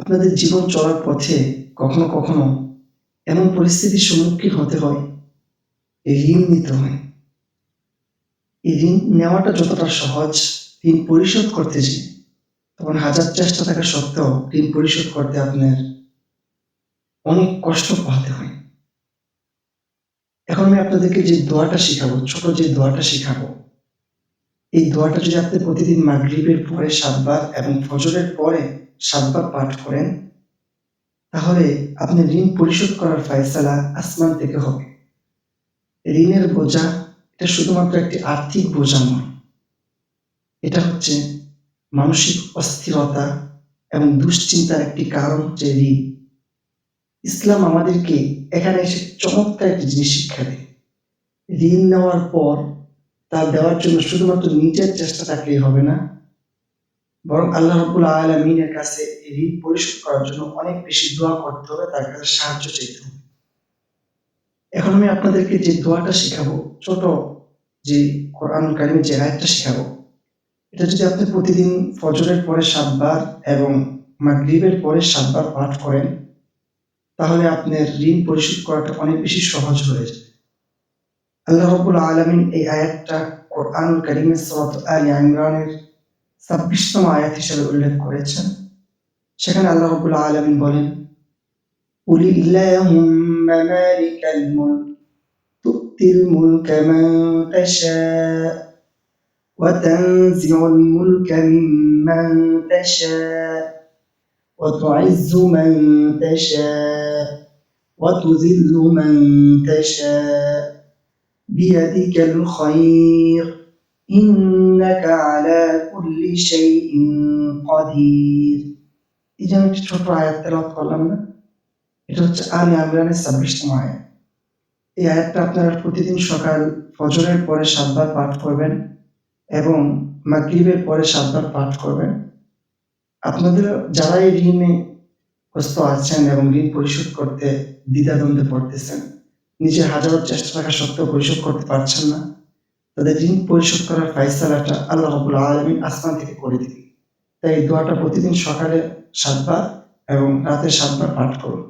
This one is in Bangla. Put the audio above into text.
আপনাদের জীবন চলার পথে কখনো কখনো এমন পরিস্থিতির সম্মুখীন হতে হয়, ঋণ নিতে হয়। এই ঋণ নেওয়াটা যতটা সহজ, ঋণ পরিশোধ করতে যে তখন হাজার চেষ্টা থাকা সত্ত্বেও ঋণ পরিশোধ করতে আপনার অনেক কষ্ট পোহাতে হয়। এখন আমি আপনাদেরকে যে দোয়াটা শিখাবো, ছোট যে দোয়াটা শিখাবো, এই দোয়াটা যদি আপনি প্রতিদিন মাগরিবের পরে ৭ বার এবং ফজরের পরে ৭ বার পাঠ করেন, তাহলে আপনি ঋণ পরিশোধ করার ফায়সালা আসমান থেকে হবে। ঋণের বোঝা এটা শুধুমাত্র একটি আর্থিক বোঝা নয়, এটা হচ্ছে মানসিক অস্থিরতা এবং দুশ্চিন্তার একটি কারণ হচ্ছে ঋণ। ইসলাম আমাদেরকে এখানে এসে চমৎকার একটি জিনিস শিক্ষা দেয়। ঋণ নেওয়ার পর তা দেওয়ার জন্য শুধুমাত্র নিজের চেষ্টা থাকলেই হবে না, বরং আল্লাহ রাব্বুল আলামিনের কাছে এই ঋণ পরিশোধ করার জন্য অনেক বেশি দোয়া করতে হবে, তার কাছে সাহায্য চাইতে হবে। এখন আমি আপনাদেরকে যে দোয়াটা শিখাবো, ছোট যে কোরআনুল কারীমের যে আয়াতটা শিখাবো, এটা যদি আপনি প্রতিদিন ফজরের পরে ৭ বার এবং মাগরিবের পরে ৭ বার পাঠ করেন, তাহলে আপনার ঋণ পরিশোধ করাটা অনেক বেশি সহজ হয়ে যাবে। আল্লাহ রাব্বুল আলামিন এই আয়াতটা কোরআনুল কারীমের সূরা আলে ইমরানের ২৬তম আয়াত হিসেবে উল্লেখ করেছেন। সেখানে আল্লাহ রাব্বুল আলামিন বলেন, কুলিল্লাহুম্মা মালিকাল মুলক তু'তিল মুলকা মান তাশা ওয়া তানজিউল মুলকা মিম্মান তাশা ওয়া তু'ইজ্জু মান তাশা ওয়া তুযিল্লু মান তাশা বিয়াদিকাল খায়র ইন্নাকা আলা কুল্লি শাইইন কাদির। এই যে আমি একটি ছোট আয়াত তেলাওয়াত করলাম না, এটা হচ্ছে আলে ইমরানের ২৬তম আয়াত। এই আয়াতটা আপনারা প্রতিদিন সকাল ফজরের পরে ৭ বার পাঠ করবেন এবং মাগরিবের পরে ৭ বার পাঠ করবেন। আপনাদের যারা এই ঋণে গ্রস্ত আছেন এবং ঋণ পরিশোধ করতে দ্বিধাদ্বন্দ্বে পড়তেছেন, নিজের হাজারো চেষ্টা থাকা সত্ত্বেও পরিশোধ করতে পারছেন না, তাদের ঋণ পরিশোধ করার ফায়সালাটা আল্লাহ রাব্বুল আলামিন আসমান থেকে করে দিবেন। তাই এই দোয়াটা প্রতিদিন সকালে ৭ বার এবং রাতে ৭ বার পাঠ করুন।